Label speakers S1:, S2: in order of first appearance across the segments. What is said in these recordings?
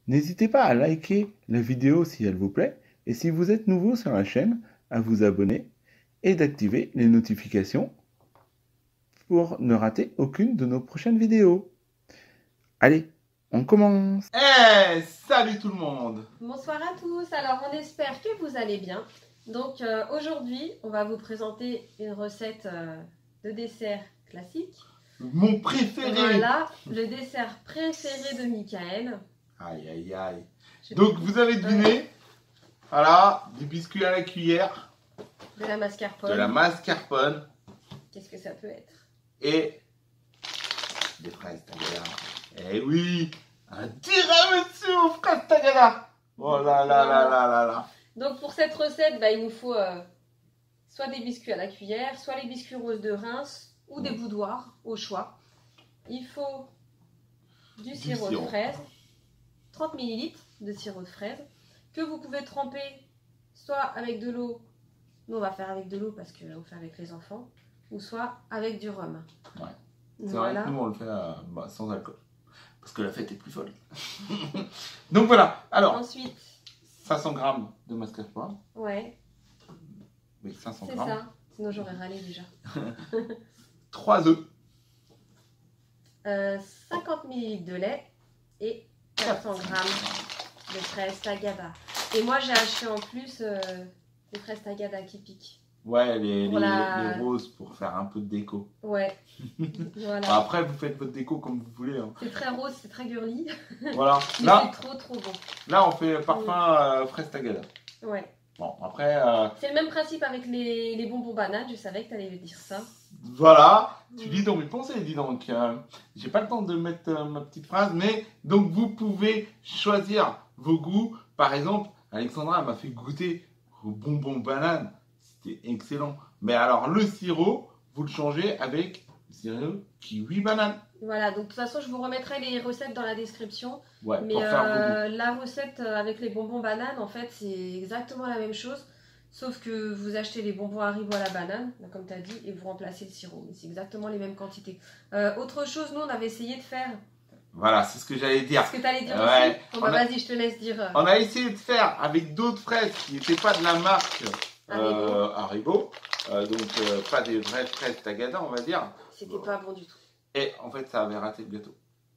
S1: N'hésitez pas à liker la vidéo si elle vous plaît et si vous êtes nouveau sur la chaîne, à vous abonner et d'activer les notifications pour ne rater aucune de nos prochaines vidéos. Allez, on commence!
S2: Hey, salut tout le monde!
S3: Bonsoir à tous, alors on espère que vous allez bien. Donc aujourd'hui, on va vous présenter une recette de dessert classique.
S2: Mon préféré!
S3: Voilà, le dessert préféré de Michael.
S2: Aïe, aïe, aïe. Donc vous avez deviné, voilà, des biscuits à la cuillère,
S3: De la mascarpone.
S2: de la mascarpone
S3: Qu'est-ce que ça peut être?
S2: et des fraises tagada. Eh oui, un tiramisu aux fraises tagada. Oh là là là là là là.
S3: Donc pour cette recette, il nous faut soit des biscuits à la cuillère, soit les biscuits roses de Reims ou des boudoirs, au choix. Il faut du sirop de fraise, 30 ml de sirop de fraise, que vous pouvez tremper soit avec de l'eau, nous on va faire avec de l'eau parce qu'on fait avec les enfants, ou soit avec du rhum.
S2: Ouais. C'est
S3: Voilà.
S2: vrai que nous on le fait sans alcool, parce que la fête est plus folle. Donc voilà, alors,
S3: Ensuite,
S2: 500 grammes de mascarpone.
S3: ouais,
S2: Oui, 500
S3: c'est
S2: grammes.
S3: ça, sinon j'aurais râlé déjà.
S2: 3 œufs.
S3: 50 ml de lait et 400 g de fraises tagada. Et moi j'ai acheté en plus des fraises tagada qui piquent.
S2: Ouais, les roses pour faire un peu de déco.
S3: Ouais, voilà.
S2: Après, vous faites votre déco comme vous voulez. Hein.
S3: C'est très rose, c'est très girly.
S2: Voilà.
S3: Mais
S2: Là,
S3: c'est trop bon.
S2: là, on fait parfum fraise tagada.
S3: Ouais.
S2: Bon, après,
S3: C'est le même principe avec les bonbons bananes, je savais que tu allais dire ça.
S2: voilà. Tu lis dans mes pensées, dis donc. J'ai pas le temps de mettre ma petite phrase, mais donc vous pouvez choisir vos goûts. Par exemple, Alexandra m'a fait goûter aux bonbons bananes. C'était excellent. Mais alors, le sirop, vous le changez avec le sirop kiwi banane.
S3: Voilà, donc de toute façon, je vous remettrai les recettes dans la description.
S2: Ouais,
S3: Mais
S2: pour faire vos goûts.
S3: la recette avec les bonbons bananes, en fait, c'est exactement la même chose. Sauf que vous achetez les bonbons Haribo à la banane, comme tu as dit, et vous remplacez le sirop. Mais c'est exactement les mêmes quantités. Autre chose, nous, on avait essayé de faire.
S2: Voilà, c'est ce que j'allais dire.
S3: Ce que tu allais dire
S2: Ouais.
S3: aussi. Bon, vas-y, je te laisse dire.
S2: On a essayé de faire avec d'autres fraises qui n'étaient pas de la marque Haribo. Donc pas des vraies fraises tagada, on va dire.
S3: C'était pas bon du tout.
S2: Et en fait, ça avait raté le gâteau.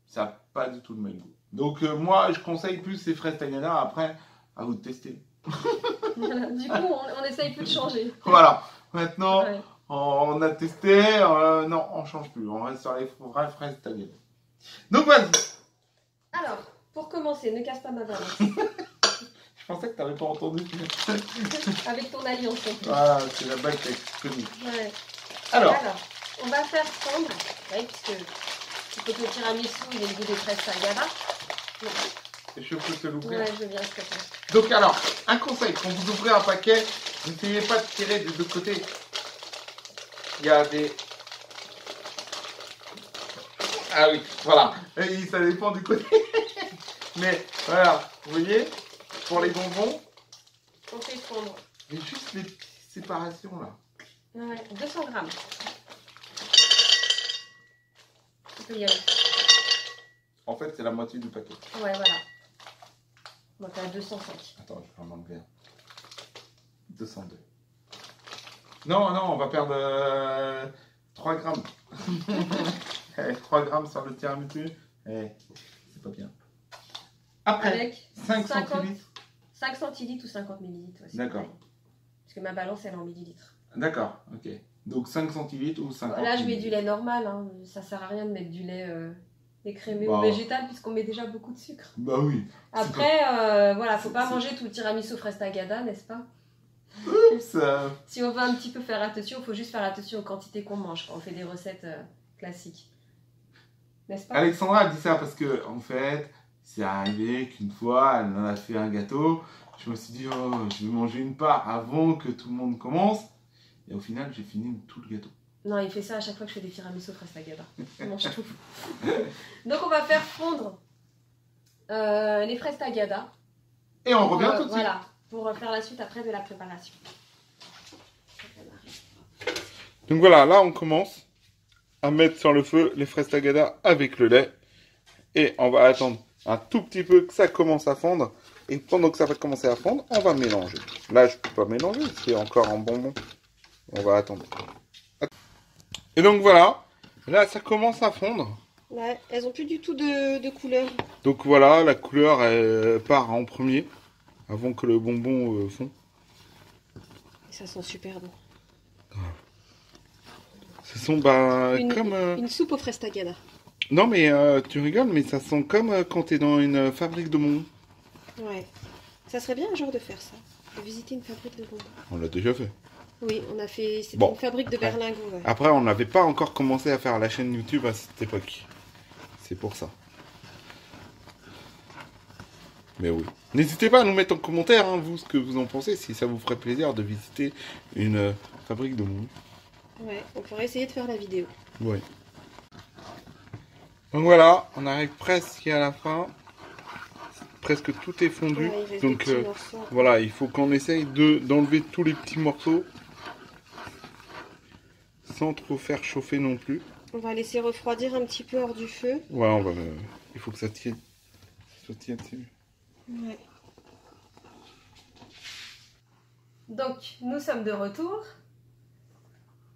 S2: Ça n'a pas du tout le même goût. Donc moi, je conseille plus ces fraises tagada. Après, à vous de tester.
S3: Voilà. Du coup, on essaye plus de changer.
S2: Voilà. Maintenant,
S3: Ouais.
S2: on a testé. Non, on change plus. On reste sur les vraies fraises tagada. Donc vas-y.
S3: Alors, pour commencer, ne casse pas ma balance.
S2: Je pensais que tu n'avais pas entendu.
S3: Avec ton alliance. En plus.
S2: Voilà, c'est la bague qui est connue.
S3: Ouais.
S2: Alors,
S3: On va faire fondre, puisque il faut que le tiramisu il ait le goût des fraises tagada.
S2: je peux te l'ouvrir.
S3: Ouais, je veux bien ce que tu fais.
S2: Donc alors, un conseil, quand vous ouvrez un paquet, n'essayez pas de tirer des deux côtés. Il y a des... Ah oui, voilà. Et ça dépend du côté. Mais voilà, vous voyez, pour les bonbons,
S3: On fait fondre.
S2: il y a juste les petites séparations là.
S3: Ouais, 200 grammes. Tu peux y aller.
S2: En fait, c'est la moitié du paquet.
S3: Ouais, voilà. Donc à 205.
S2: Attends, je vais en enlever un. 202. Non, non, on va perdre 3 grammes. 3 grammes sur le tiramisu. C'est pas bien. Après,
S3: Avec
S2: 5
S3: 50
S2: centilitres.
S3: 5 centilitres ou 50 millilitres. Ouais,
S2: D'accord.
S3: pareil. Parce que ma balance, elle est en millilitres.
S2: D'accord, ok. Donc 5 centilitres ou 50
S3: Là, je mets du
S2: millilitres.
S3: lait normal. Hein. Ça sert à rien de mettre du lait écrémé
S2: Bah,
S3: ou végétal, puisqu'on met déjà beaucoup de sucre.
S2: Bah oui.
S3: Après, voilà, faut pas manger tout le tiramisu fraise tagada, n'est-ce pas?
S2: Oups.
S3: Si on veut un petit peu faire attention, il faut juste faire attention aux quantités qu'on mange quand on fait des recettes classiques. N'est-ce pas?
S2: Alexandra a dit ça parce que, en fait, c'est arrivé qu'une fois, elle en a fait un gâteau. Je me suis dit, oh, je vais manger une part avant que tout le monde commence. Et au final, j'ai fini tout le gâteau.
S3: Non, il fait ça à chaque fois que je fais des tiramisu fraise tagada. Il mange tout. Donc on va faire fondre les fraises tagada.
S2: Et on revient tout de suite.
S3: Voilà, pour faire la suite après de la préparation.
S1: Donc voilà, là on commence à mettre sur le feu les fraises tagada avec le lait. Et on va attendre
S2: un tout petit peu que ça commence à fondre. Et pendant que ça va commencer à fondre, on va mélanger. Là, je peux pas mélanger, c'est encore un bonbon. On va attendre. Et donc voilà, là ça commence à fondre.
S3: Ouais, elles ont plus du tout de couleur.
S2: Donc voilà, la couleur elle part en premier, avant que le bonbon fond.
S3: Et ça sent super bon.
S2: Ce sont comme...
S3: Une soupe aux fraises tagada.
S2: Non mais tu rigoles, mais ça sent comme quand t'es dans une fabrique de bonbons.
S3: Ouais. Ça serait bien un jour de faire ça. De visiter une fabrique de bonbons.
S2: On l'a déjà fait.
S3: Oui, on a fait... C'était
S2: Bon.
S3: une fabrique de berlingots. Ouais.
S2: Après, on n'avait pas encore commencé à faire la chaîne YouTube à cette époque. C'est pour ça. Mais oui. N'hésitez pas à nous mettre en commentaire, hein, vous, ce que vous en pensez, si ça vous ferait plaisir de visiter une fabrique de bonbons.
S3: Ouais, on pourrait essayer de faire la vidéo.
S2: Oui. Donc voilà, on arrive presque à la fin. Presque tout est fondu.
S3: Ouais, il reste
S2: donc
S3: des petits morceaux.
S2: voilà, il faut qu'on essaye d'enlever tous les petits morceaux. Sans trop faire chauffer non plus.
S3: On va laisser refroidir un petit peu hors du feu.
S2: Ouais, il faut que ça tienne. Ça tienne.
S3: Ouais. Donc, nous sommes de retour.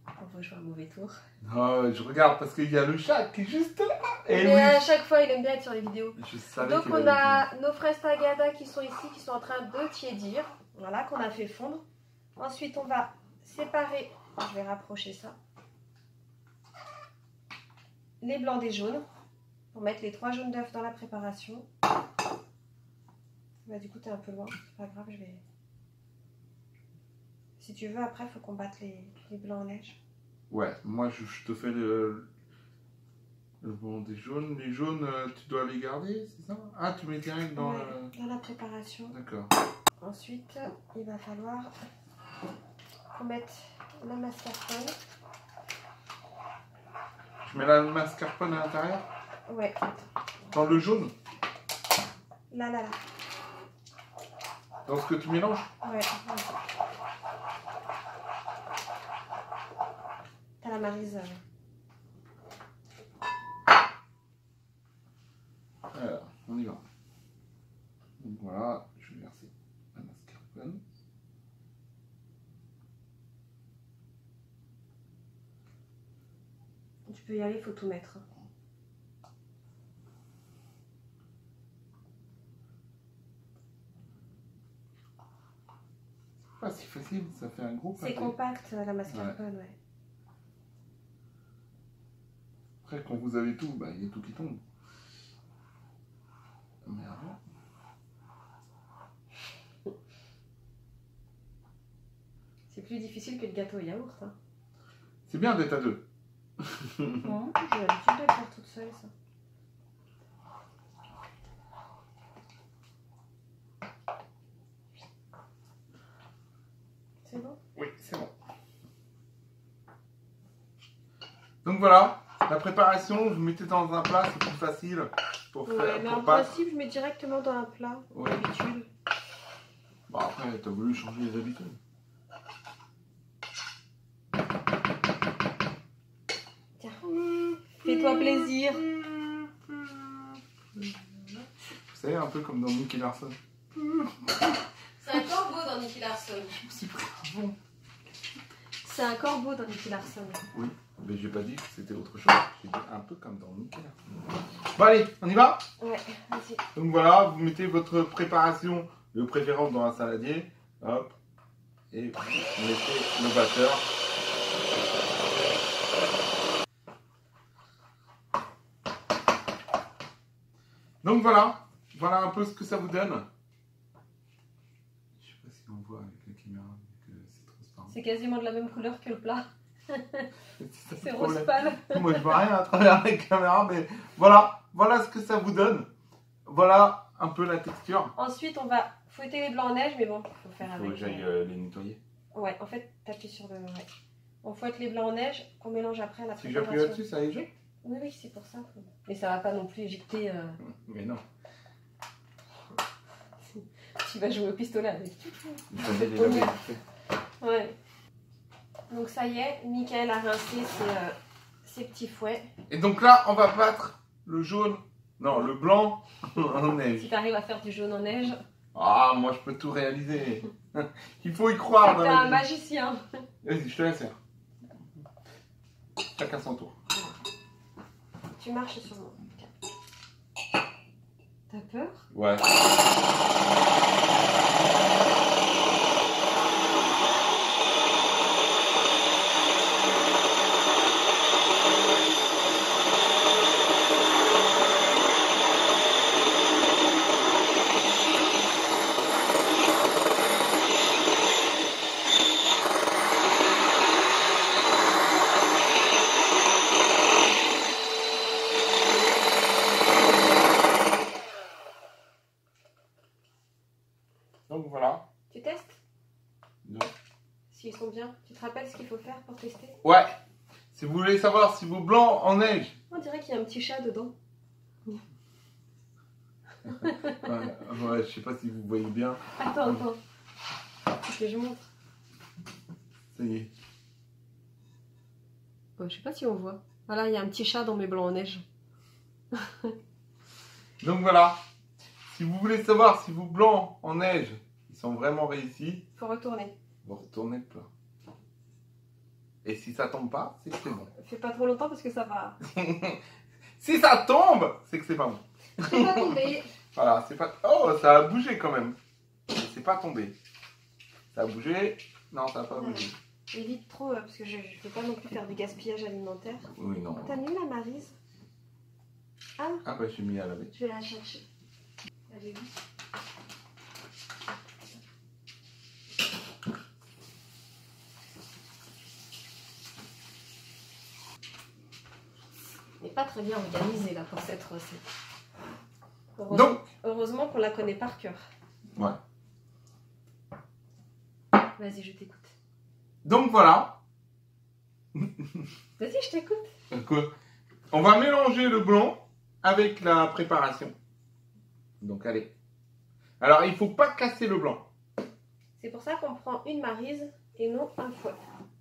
S3: On va jouer un mauvais tour.
S2: Non, je regarde parce qu'il y a le chat qui est juste là. Et
S3: Mais
S2: oui.
S3: à chaque fois, il aime bien être sur les vidéos.
S2: Je savais
S3: Donc,
S2: qu'il
S3: on
S2: allait
S3: a nos fraises tagada qui sont ici, qui sont en train de tiédir. Voilà, qu'on a fait fondre. Ensuite, on va séparer. Je vais rapprocher ça. Les blancs des jaunes. Pour mettre les 3 jaunes d'œufs dans la préparation. Bah, du coup, t'es un peu loin. C'est pas grave, je vais... Si tu veux, après, il faut qu'on batte les blancs en neige.
S2: Ouais, moi je te fais le bon des jaunes. Les jaunes, tu dois les garder, c'est ça? Ah, tu mets direct dans
S3: dans la préparation.
S2: D'accord.
S3: Ensuite, il va falloir qu'on mette le mascarpone.
S2: Je mets la mascarpone à l'intérieur?
S3: Ouais.
S2: Dans le jaune?
S3: Là.
S2: Dans ce que tu mélanges?
S3: Ouais. T'as la maryse.
S2: Alors, on y va. Donc voilà, je vais verser la mascarpone.
S3: Tu peux y aller, il faut tout mettre.
S2: Pas si facile, ça fait un gros
S3: C'est
S2: pâté.
S3: compact, la mascarpone, ouais.
S2: Après, quand vous avez tout, bah, il y a tout qui tombe. Merde.
S3: C'est plus difficile que le gâteau au yaourt. Hein.
S2: C'est bien d'être à deux.
S3: J'ai l'habitude de le faire toute seule, ça. C'est bon?
S2: Oui, c'est bon. Donc voilà, la préparation, vous mettez dans un plat, c'est plus facile pour faire.
S3: Ouais, mais en principe, je mets directement dans un plat,
S2: ouais.
S3: d'habitude.
S2: Bon, après, t'as voulu changer les habitudes.
S3: Tiens, fais-toi plaisir.
S2: Vous savez, un peu comme dans Nicky Larson.
S3: C'est un corbeau dans Nicky Larson.
S2: Je me suis pris un bon.
S3: C'est un corbeau dans Nicky Larson.
S2: Oui, mais j'ai pas dit que c'était autre chose. J'ai dit un peu comme dans Nicky Larson. Bon, allez, on y va?
S3: Ouais, vas-y.
S2: Donc voilà, vous mettez votre préparation de préférence dans un saladier. Hop. Et vous mettez le batteur. Donc voilà, voilà un peu ce que ça vous donne. Je sais pas si on voit avec la caméra, que c'est transparent.
S3: C'est quasiment de la même couleur que le plat.
S2: C'est
S3: C'est rose pâle.
S2: Moi je vois rien à travers la caméra, mais voilà, voilà ce que ça vous donne. Voilà un peu la texture.
S3: Ensuite, on va fouetter les blancs en neige, mais bon, il faut faire
S2: Il faut
S3: avec.
S2: que j'aille les nettoyer.
S3: Ouais, en fait, t'appuies sur le... Ouais. On fouette les blancs en neige, qu'on mélange après à la
S2: Si
S3: préparation.
S2: j'appuie là-dessus, ça éjecte?
S3: Oui, oui, c'est pour ça. Mais ça va pas non plus éjecter...
S2: Mais non.
S3: Tu vas jouer au pistolet avec.
S2: Il fallait les laver.
S3: Ouais. Donc ça y est, Michael a rincé ses petits fouets.
S2: Et donc là, on va battre le jaune Non, le blanc en neige.
S3: Si tu arrives à faire du jaune en neige,
S2: Ah, moi je peux tout réaliser. Il faut y croire.
S3: t'es un magicien.
S2: Vas-y, je te laisse faire. Chacun son tour.
S3: Tu marches sur moi. T'as peur?
S2: Ouais. Donc voilà.
S3: Tu testes?
S2: Non.
S3: S'ils sont bien. Tu te rappelles ce qu'il faut faire pour tester?
S2: Ouais. Si vous voulez savoir si vos blancs en neige.
S3: On dirait qu'il y a un petit chat dedans.
S2: Ouais, je sais pas si vous voyez bien.
S3: Attends. Faut que je montre.
S2: Ça y est.
S3: Bon, je sais pas si on voit. Voilà, il y a un petit chat dans mes blancs en neige.
S2: Donc voilà. Si vous voulez savoir si vos blancs en neige, ils sont vraiment réussis,
S3: Faut retourner.
S2: vous retournez le plat. Et si ça tombe pas, c'est que c'est bon.
S3: Fais pas trop longtemps parce que ça va.
S2: Si ça tombe, c'est que c'est pas bon.
S3: C'est pas tombé.
S2: Voilà, c'est pas... Oh, ça a bougé quand même. Mais c'est pas tombé. Ça a bougé. Non, ça a pas bougé.
S3: Évite trop parce que je veux pas non plus faire du gaspillage alimentaire.
S2: Oui, non.
S3: T'as mis la Maryse? Ah,
S2: Ah bah, je suis mis à laver.
S3: je vais la chercher. Elle est où? Mais pas très bien organisée là pour cette recette. Heureusement qu'on la connaît par cœur.
S2: Ouais.
S3: Vas-y, je t'écoute.
S2: Donc voilà.
S3: Vas-y, je t'écoute.
S2: Quoi? On va mélanger le blanc avec la préparation. Donc allez. Alors il faut pas casser le blanc.
S3: C'est pour ça qu'on prend une Maryse et non un fouet.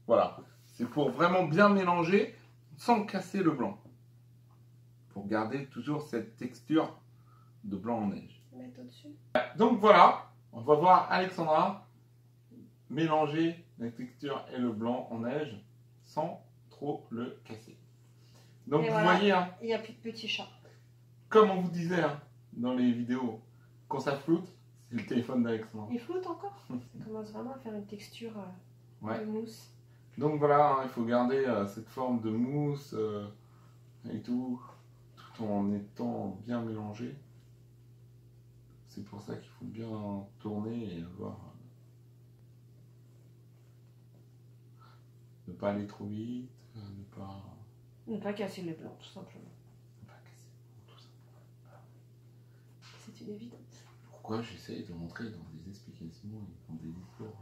S2: Voilà. C'est pour vraiment bien mélanger sans casser le blanc. Pour garder toujours cette texture de blanc en neige.
S3: Mettre au-dessus.
S2: Donc voilà. On va voir Alexandra mélanger la texture et le blanc en neige sans trop le casser. Donc
S3: Et
S2: vous
S3: voilà.
S2: voyez, hein,
S3: Il n'y a plus de petits chats.
S2: comme on vous disait hein, dans les vidéos, quand ça floute, c'est le téléphone d'Alexandra.
S3: Il flotte encore. Ça commence vraiment à faire une texture
S2: Ouais.
S3: de mousse.
S2: Donc voilà, hein, il faut garder cette forme de mousse et tout en étant bien mélangé. C'est pour ça qu'il faut bien tourner et avoir... ne pas aller trop vite,
S3: Ne pas casser les blancs, tout simplement.
S2: ne pas casser tout ça.
S3: C'est une évidence.
S2: Pourquoi j'essaye de rentrer dans des explications et dans des discours?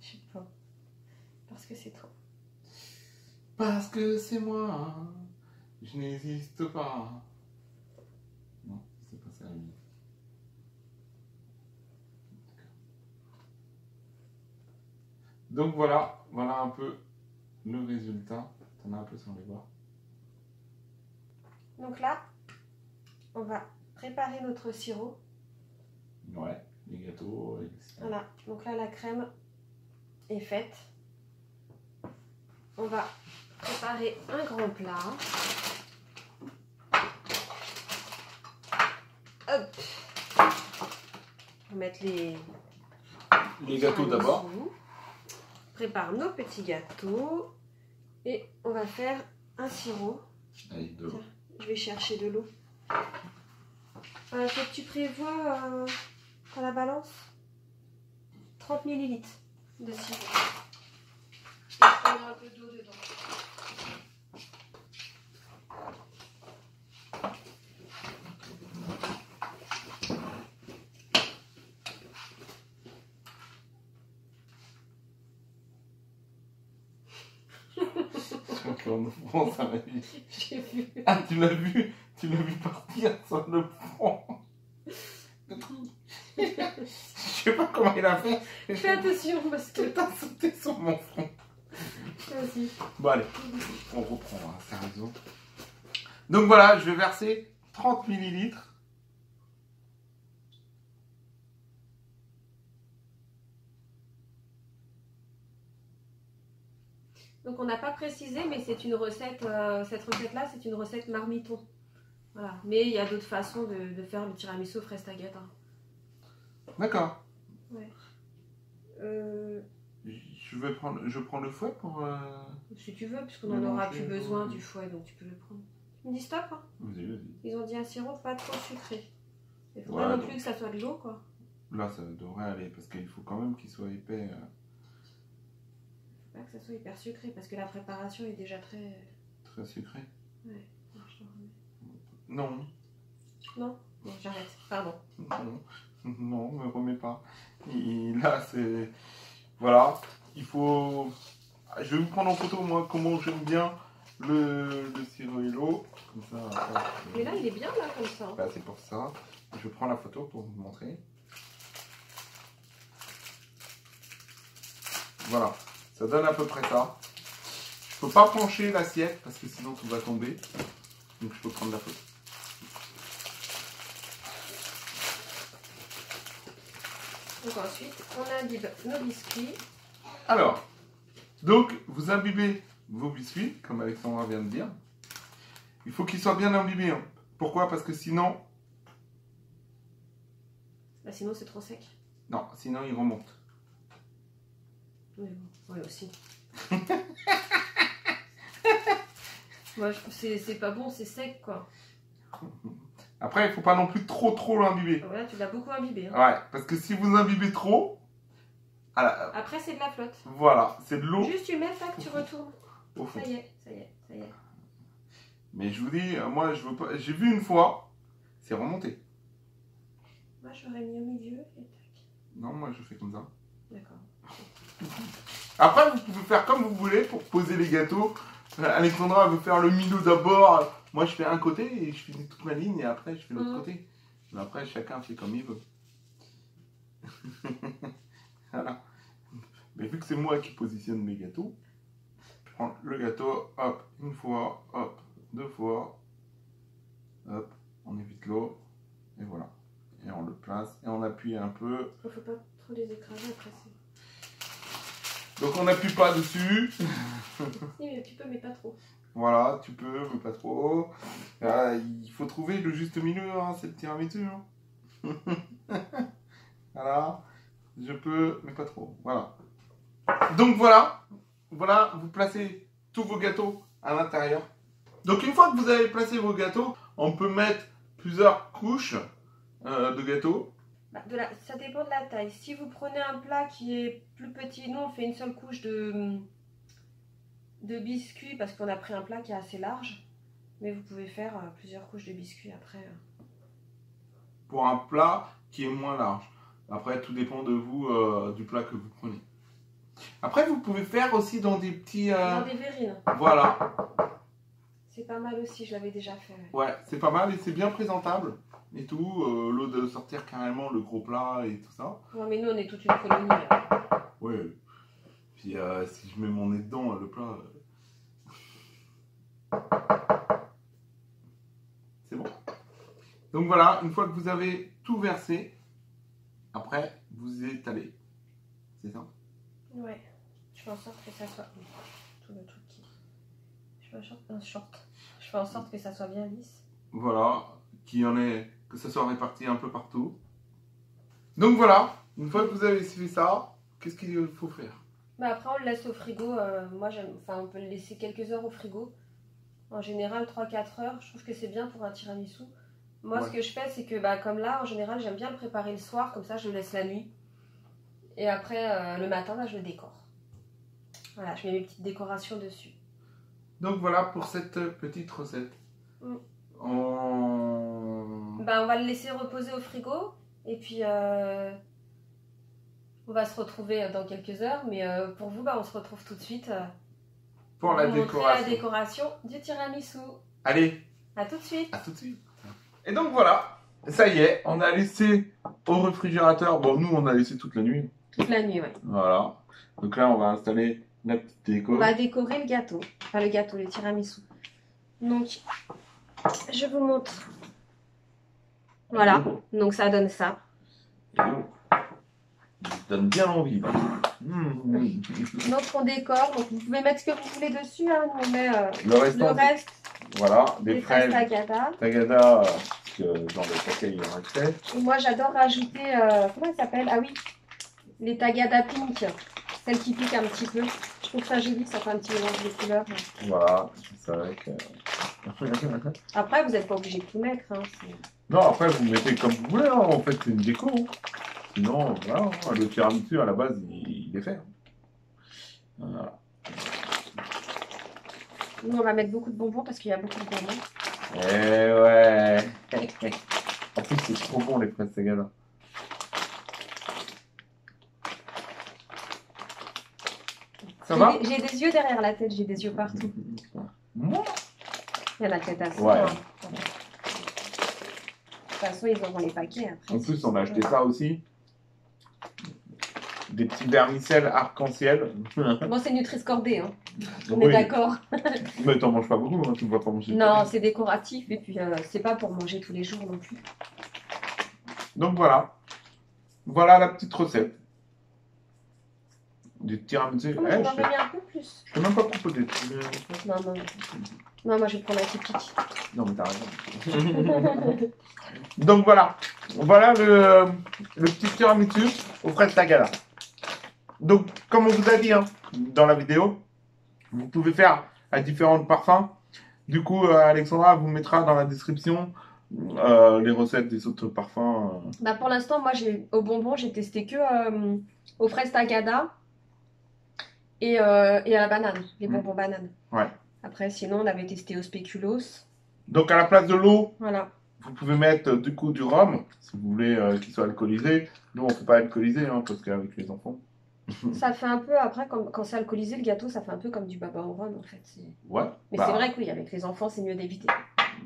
S3: Je sais pas. Parce que c'est toi.
S2: Parce que c'est moi, je n'existe pas. Non, c'est pas ça la musique. Donc voilà un peu le résultat. T'en as un peu sur les bords.
S3: Donc là, on va préparer notre sirop.
S2: Ouais, les gâteaux.
S3: Voilà. Donc là, la crème est faite. On va préparer un grand plat. Hop. On va mettre
S2: Les gâteaux d'abord.
S3: dessous. Prépare nos petits gâteaux. Et on va faire un sirop.
S2: Allez, de l'eau.
S3: Je vais chercher de l'eau. Faut que tu prévois à la balance 30 ml de sirop. Et prendre un peu d'eau dedans.
S2: En ouvrant, ça m'a dit.
S3: J'ai vu.
S2: Ah, tu l'as vu partir sur le front. Je sais pas comment il a fait.
S3: Fais attention parce que...
S2: Tout a sauté sur mon front.
S3: Vas-y.
S2: Bon allez, on reprend, hein, sérieusement. Donc voilà, je vais verser 30 millilitres.
S3: Donc on n'a pas précisé, mais c'est une recette, cette recette-là, c'est une recette marmiton. Voilà. Mais il y a d'autres façons de faire le tiramisu fraise tagliata.
S2: D'accord.
S3: Ouais.
S2: Je prends le fouet pour...
S3: Si tu veux, puisqu'on n'en aura plus besoin du fouet, donc tu peux le prendre. Tu me dis stop, hein.
S2: Vas-y.
S3: Ils ont dit un sirop pas trop sucré. Il faut
S2: Ouais,
S3: pas non
S2: donc...
S3: plus que ça soit de l'eau, quoi.
S2: Là, ça devrait aller, parce qu'il faut quand même qu'il soit épais.
S3: Faut pas que ça soit hyper sucré, parce que la préparation est déjà très...
S2: Très sucré.
S3: Ouais.
S2: Non.
S3: Non. Bon, j'arrête. Pardon.
S2: Non, me remets pas. Là, c'est... Voilà. Il faut... Je vais vous prendre en photo, moi, comment j'aime bien le ciruelo. Comme ça...
S3: Mais là, il est bien, là, comme ça.
S2: Bah, c'est pour ça. Je prends la photo pour vous montrer. Voilà. Ça donne à peu près ça. Je peux pas pencher l'assiette, parce que sinon tout va tomber. Donc, je peux prendre la photo.
S3: Donc ensuite, on imbibe nos biscuits.
S2: Alors, donc vous imbibez vos biscuits, comme Alexandra vient de dire. Il faut qu'ils soient bien imbibés. Hein. Pourquoi? Parce que sinon...
S3: Bah sinon c'est trop sec.
S2: Non, sinon ils remontent.
S3: Oui, oui aussi. Moi, c'est pas bon, c'est sec, quoi.
S2: Après, il ne faut pas non plus trop l'imbiber.
S3: Voilà, tu l'as beaucoup imbibé. Hein.
S2: Ouais, parce que si vous imbibez trop...
S3: Après, c'est de la flotte.
S2: Voilà, c'est de l'eau.
S3: Juste tu mets ça que tu retournes.
S2: Au fond.
S3: Ça y est.
S2: Mais je vous dis, moi, je veux pas... J'ai vu une fois, c'est remonté.
S3: Moi, j'aurais mis au milieu et tac.
S2: Non, moi, je fais comme ça.
S3: D'accord.
S2: Après, vous pouvez faire comme vous voulez pour poser les gâteaux. Alexandra veut faire le milieu d'abord. Moi, je fais un côté et je finis toute ma ligne et après, je fais l'autre côté. Mais après, chacun fait comme il veut. Voilà. Mais vu que c'est moi qui positionne mes gâteaux, je prends le gâteau, hop, une fois, hop, deux fois, hop, on évite l'eau, et voilà. Et on le place et on appuie un peu.
S3: Il faut pas trop les écraser après.
S2: Donc on n'appuie pas dessus.
S3: Si, mais tu peux, mais pas trop.
S2: Voilà, tu peux, mais pas trop. Il faut trouver le juste milieu, hein, c'est le tiramisu. Hein. Voilà, je peux, mais pas trop. Voilà. Donc voilà, vous placez tous vos gâteaux à l'intérieur. Donc une fois que vous avez placé vos gâteaux, on peut mettre plusieurs couches de gâteaux.
S3: Bah, ça dépend de la taille. Si vous prenez un plat qui est plus petit, nous on fait une seule couche de biscuits parce qu'on a pris un plat qui est assez large. Mais vous pouvez faire plusieurs couches de biscuits après.
S2: Pour un plat qui est moins large. Après, tout dépend de vous, du plat que vous prenez. Après, vous pouvez faire aussi dans des petits...
S3: Dans des verrines.
S2: Voilà.
S3: C'est pas mal aussi, je l'avais déjà fait.
S2: Ouais, c'est pas mal et c'est bien présentable. Et tout, l'eau de sortir carrément le gros plat et tout ça.
S3: Ouais, mais nous, on est toute une colonie. Là.
S2: Ouais. Puis si je mets mon nez dedans, le plat... C'est bon. Donc voilà, une fois que vous avez tout versé, après, vous étalez. C'est ça?
S3: Ouais. Je fais en sorte que ça soit... Tout le truc qui... Je fais en sorte que ça soit bien lisse.
S2: Voilà, qu'il y en ait... que ça soit réparti un peu partout. Donc voilà, une fois que vous avez fait ça, qu'est-ce qu'il faut faire?
S3: Bah après on le laisse au frigo, moi j'aime, enfin on peut le laisser quelques heures au frigo. En général 3-4 heures, je trouve que c'est bien pour un tiramisu. Moi ce que je fais c'est que bah, comme là en général j'aime bien le préparer le soir, comme ça je le laisse la nuit. Et après le matin là je le décore. Voilà, je mets mes petites décorations dessus.
S2: Donc voilà pour cette petite recette.
S3: Bah, on va le laisser reposer au frigo et puis on va se retrouver dans quelques heures. Mais pour vous, bah, on se retrouve tout de suite
S2: pour la
S3: décoration du tiramisu.
S2: Allez,
S3: à tout de suite.
S2: À tout de suite. Et donc voilà, ça y est, on a laissé au réfrigérateur. Bon, nous on a laissé toute la nuit.
S3: Toute la nuit, ouais.
S2: Voilà. Donc là, on va installer la petite déco.
S3: On va décorer le gâteau, enfin le tiramisu. Donc, Je vous montre. Voilà, donc ça donne ça.
S2: Ça donne bien envie.
S3: Donc on décore, donc vous pouvez mettre ce que vous voulez dessus. Hein. On met
S2: Le reste, voilà, des fraises
S3: Tagada.
S2: Tagada, parce que dans le paquet il y en restait.
S3: Et moi j'adore rajouter, comment ça s'appelle? Ah oui, les Tagada pink, celles qui piquent un petit peu. Je trouve ça joli, ça fait un petit mélange de couleurs.
S2: Voilà, c'est vrai que...
S3: Après vous n'êtes pas obligé de tout mettre. Hein.
S2: Non, après vous mettez comme vous voulez, hein. En fait c'est une déco. Hein. Sinon, voilà, le tiramisu à la base il est fait. Voilà.
S3: Nous on va mettre beaucoup de bonbons parce qu'il y a beaucoup de bonbons.
S2: Eh ouais. En plus c'est trop bon les fraises Tagada. Ça va?
S3: J'ai des yeux derrière la tête, j'ai des yeux partout.
S2: Moi?
S3: Il y en a peut-être assez.
S2: Ouais.
S3: Hein. De toute façon, ils auront les paquets après.
S2: En plus, on a acheté ça aussi. Des petits vermicelles arc-en-ciel.
S3: Bon, c'est Nutri-Scordé, hein. On
S2: Oui.
S3: est d'accord.
S2: Mais t'en manges pas beaucoup, hein. Tu ne vas pas manger.
S3: Non, c'est décoratif et puis c'est pas pour manger tous les jours non plus.
S2: Donc voilà. Voilà la petite recette. Du tiramisu.
S3: Oh,
S2: Eh,
S3: j'en
S2: je
S3: aurais mis un peu plus.
S2: t'ai même pas proposé.
S3: Non, non. Non, moi je vais prendre un typique.
S2: Non, mais t'as raison. Donc voilà. Voilà le petit tiramisu aux fraises Tagada. Donc, comme on vous a dit hein, dans la vidéo, vous pouvez faire à différents parfums. Du coup, Alexandra vous mettra dans la description les recettes des autres parfums.
S3: Bah, pour l'instant, moi au bonbon, j'ai testé que aux fraises Tagada et à la banane, les bonbons bananes.
S2: Ouais.
S3: Après, sinon, on avait testé au spéculoos.
S2: Donc, à la place de l'eau,
S3: Voilà.
S2: vous pouvez mettre du coup du rhum, si vous voulez qu'il soit alcoolisé. Nous, on ne peut pas alcooliser, hein, parce qu'avec les enfants.
S3: Ça fait un peu, après, quand c'est alcoolisé, le gâteau, ça fait un peu comme du baba au rhum, en fait.
S2: Ouais.
S3: Mais
S2: bah,
S3: c'est vrai que oui, avec les enfants, c'est mieux d'éviter.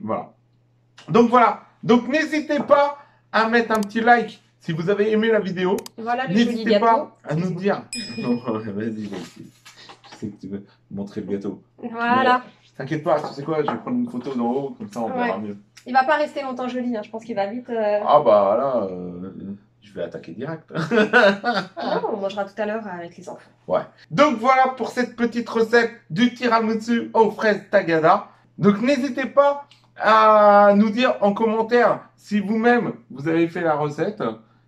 S2: Voilà. Donc, voilà. Donc, n'hésitez pas à mettre un petit like si vous avez aimé la vidéo.
S3: Voilà le joli
S2: N'hésitez
S3: gâteau.
S2: pas à nous dire. Non, vas-y. Je sais que tu veux montrer le gâteau.
S3: Voilà.
S2: T'inquiète pas, tu sais quoi, je vais prendre une photo d'en haut, comme ça on verra mieux.
S3: Il va pas rester longtemps joli, hein. Je pense qu'il va vite.
S2: Ah bah là, je vais attaquer direct.
S3: Non, on mangera tout à l'heure avec les enfants.
S2: Ouais. Donc voilà pour cette petite recette du tiramisu aux fraises Tagada. Donc n'hésitez pas à nous dire en commentaire si vous-même vous avez fait la recette,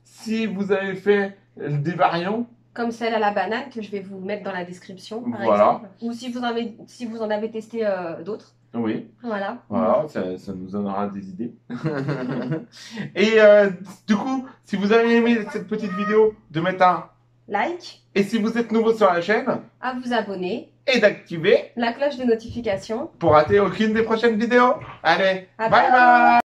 S2: si vous avez fait des variantes.
S3: Comme celle à la banane que je vais vous mettre dans la description, par
S2: Voilà.
S3: exemple. Ou si vous en avez testé d'autres.
S2: Oui.
S3: Voilà.
S2: Voilà, ça nous donnera des idées. Et du coup, si vous avez aimé cette petite vidéo, de mettre un
S3: Like,
S2: et si vous êtes nouveau sur la chaîne,
S3: à vous abonner,
S2: et d'activer
S3: la cloche de notification.
S2: pour rater aucune des prochaines vidéos. Allez,
S3: À
S2: bye
S3: bientôt.
S2: bye!